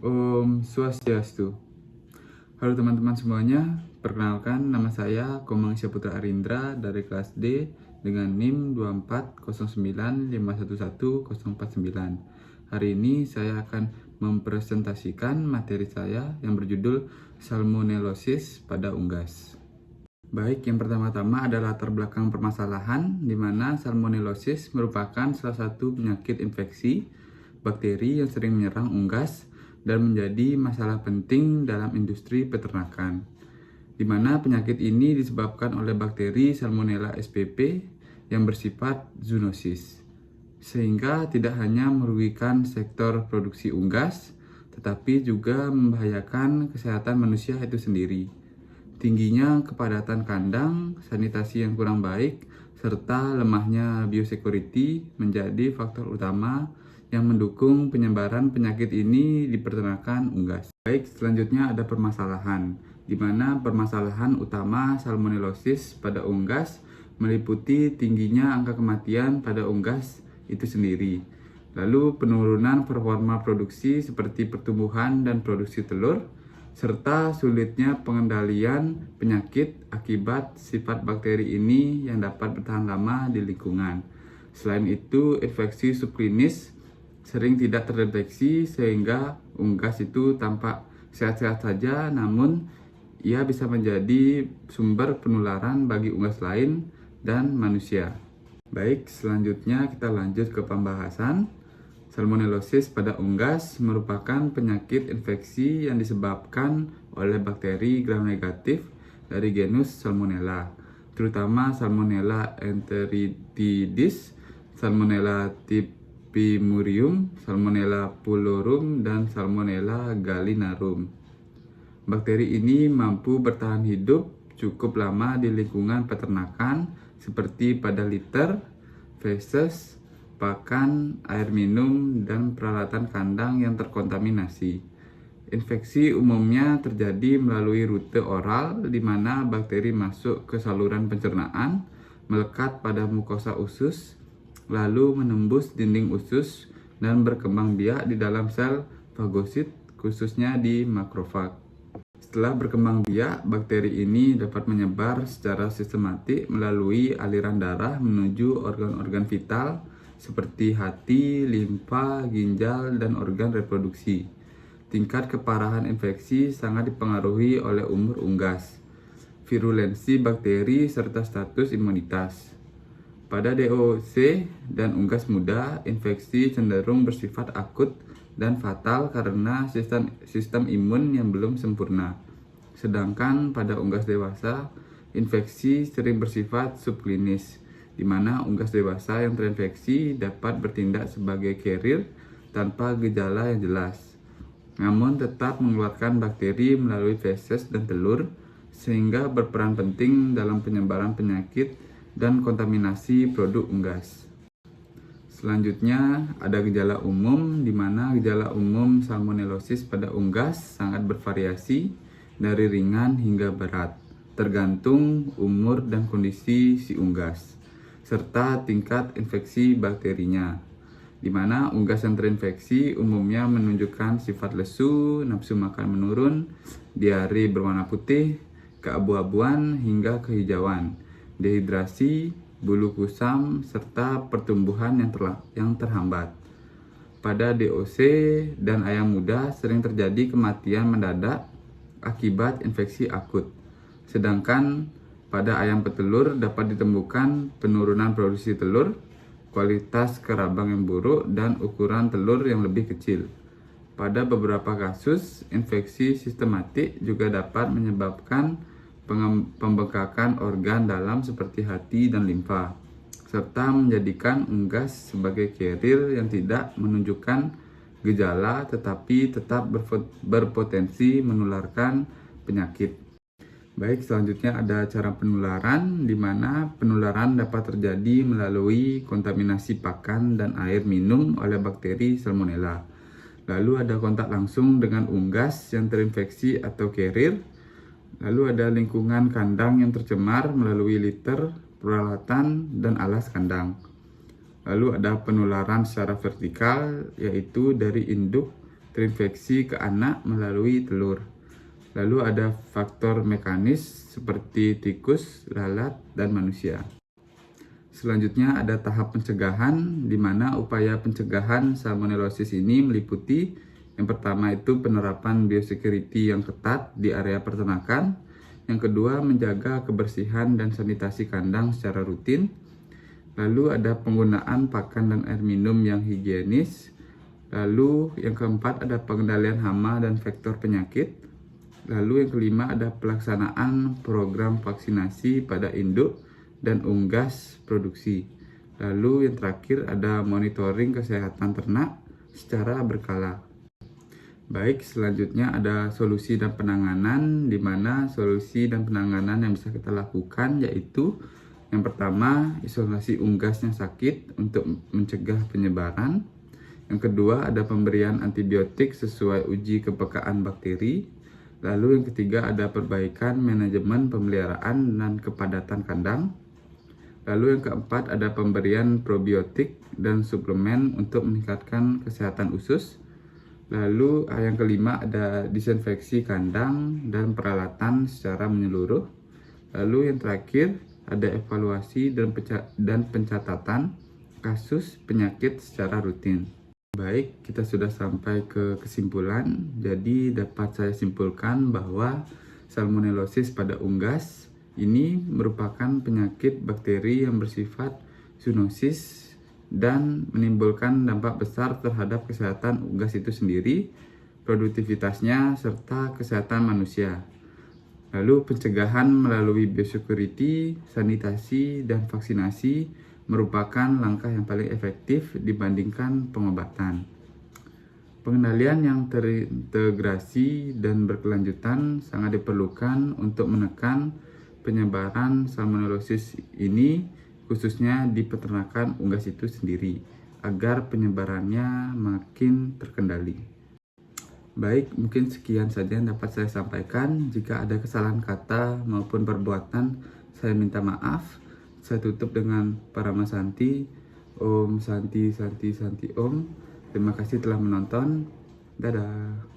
Om Swastiastu. Halo teman-teman semuanya, perkenalkan nama saya Komang Syaputra Arindra dari kelas D dengan NIM 24095111049. Hari ini saya akan mempresentasikan materi saya yang berjudul Salmonellosis pada unggas. Baik, yang pertama-tama adalah latar belakang permasalahan, di mana Salmonellosis merupakan salah satu penyakit infeksi bakteri yang sering menyerang unggas dan menjadi masalah penting dalam industri peternakan, di mana penyakit ini disebabkan oleh bakteri Salmonella spp yang bersifat zoonosis, sehingga tidak hanya merugikan sektor produksi unggas, tetapi juga membahayakan kesehatan manusia itu sendiri. Tingginya kepadatan kandang, sanitasi yang kurang baik, serta lemahnya biosecurity menjadi faktor utama yang mendukung penyebaran penyakit ini di peternakan unggas. Baik, selanjutnya ada permasalahan, di mana permasalahan utama salmonellosis pada unggas meliputi tingginya angka kematian pada unggas itu sendiri. Lalu penurunan performa produksi seperti pertumbuhan dan produksi telur, serta sulitnya pengendalian penyakit akibat sifat bakteri ini yang dapat bertahan lama di lingkungan. Selain itu, infeksi subklinis sering tidak terdeteksi sehingga unggas itu tampak sehat-sehat saja, namun ia bisa menjadi sumber penularan bagi unggas lain dan manusia. Baik, selanjutnya kita lanjut ke pembahasan. Salmonellosis pada unggas merupakan penyakit infeksi yang disebabkan oleh bakteri gram negatif dari genus Salmonella, terutama Salmonella enteritidis, Salmonella typhimurium, Salmonella pullorum, dan Salmonella gallinarum. Bakteri ini mampu bertahan hidup cukup lama di lingkungan peternakan seperti pada litter, feses, pakan, air minum, dan peralatan kandang yang terkontaminasi. Infeksi umumnya terjadi melalui rute oral, di mana bakteri masuk ke saluran pencernaan, melekat pada mukosa usus, lalu menembus dinding usus dan berkembang biak di dalam sel fagosit, khususnya di makrofag. Setelah berkembang biak, bakteri ini dapat menyebar secara sistematik melalui aliran darah menuju organ-organ vital seperti hati, limfa, ginjal, dan organ reproduksi. Tingkat keparahan infeksi sangat dipengaruhi oleh umur unggas, virulensi bakteri, serta status imunitas. Pada DOC dan unggas muda, infeksi cenderung bersifat akut dan fatal karena sistem imun yang belum sempurna. Sedangkan pada unggas dewasa, infeksi sering bersifat subklinis, di mana unggas dewasa yang terinfeksi dapat bertindak sebagai carrier tanpa gejala yang jelas, namun tetap mengeluarkan bakteri melalui feses dan telur, sehingga berperan penting dalam penyebaran penyakit dan kontaminasi produk unggas. Selanjutnya ada gejala umum, di mana gejala umum salmonellosis pada unggas sangat bervariasi dari ringan hingga berat, tergantung umur dan kondisi si unggas, serta tingkat infeksi bakterinya, di mana unggas yang terinfeksi umumnya menunjukkan sifat lesu, nafsu makan menurun, diare berwarna putih, keabu-abuan hingga kehijauan, dehidrasi, bulu kusam, serta pertumbuhan yang terhambat. Pada DOC dan ayam muda sering terjadi kematian mendadak akibat infeksi akut. Sedangkan pada ayam petelur dapat ditemukan penurunan produksi telur, kualitas kerabang yang buruk, dan ukuran telur yang lebih kecil. Pada beberapa kasus, infeksi sistematik juga dapat menyebabkan pembengkakan organ dalam seperti hati dan limfa, serta menjadikan unggas sebagai carrier yang tidak menunjukkan gejala tetapi tetap berpotensi menularkan penyakit. Baik, selanjutnya ada cara penularan, di mana penularan dapat terjadi melalui kontaminasi pakan dan air minum oleh bakteri Salmonella. Lalu ada kontak langsung dengan unggas yang terinfeksi atau carrier. Lalu ada lingkungan kandang yang tercemar melalui litter, peralatan, dan alas kandang. Lalu ada penularan secara vertikal, yaitu dari induk terinfeksi ke anak melalui telur. Lalu ada faktor mekanis seperti tikus, lalat, dan manusia. Selanjutnya ada tahap pencegahan, di mana upaya pencegahan salmonellosis ini meliputi yang pertama itu penerapan biosecurity yang ketat di area peternakan. Yang kedua, menjaga kebersihan dan sanitasi kandang secara rutin. Lalu ada penggunaan pakan dan air minum yang higienis. Lalu yang keempat ada pengendalian hama dan vektor penyakit. Lalu yang kelima ada pelaksanaan program vaksinasi pada induk dan unggas produksi. Lalu yang terakhir ada monitoring kesehatan ternak secara berkala. Baik, selanjutnya ada solusi dan penanganan, di mana solusi dan penanganan yang bisa kita lakukan yaitu yang pertama, isolasi unggas yang sakit untuk mencegah penyebaran. Yang kedua, ada pemberian antibiotik sesuai uji kepekaan bakteri. Lalu yang ketiga, ada perbaikan manajemen pemeliharaan dan kepadatan kandang. Lalu yang keempat, ada pemberian probiotik dan suplemen untuk meningkatkan kesehatan usus. Lalu yang kelima, ada disinfeksi kandang dan peralatan secara menyeluruh. Lalu yang terakhir, ada evaluasi dan pencatatan kasus penyakit secara rutin. Baik, kita sudah sampai ke kesimpulan. Jadi dapat saya simpulkan bahwa salmonellosis pada unggas ini merupakan penyakit bakteri yang bersifat zoonosis dan menimbulkan dampak besar terhadap kesehatan unggas itu sendiri, produktivitasnya, serta kesehatan manusia. Lalu pencegahan melalui biosecurity, sanitasi, dan vaksinasi merupakan langkah yang paling efektif dibandingkan pengobatan. Pengendalian yang terintegrasi dan berkelanjutan sangat diperlukan untuk menekan penyebaran salmonellosis ini, khususnya di peternakan unggas itu sendiri, agar penyebarannya makin terkendali. Baik, mungkin sekian saja yang dapat saya sampaikan. Jika ada kesalahan kata maupun perbuatan, saya minta maaf. Saya tutup dengan Parama Santi. Om Santi Santi Santi Om. Terima kasih telah menonton. Dadah.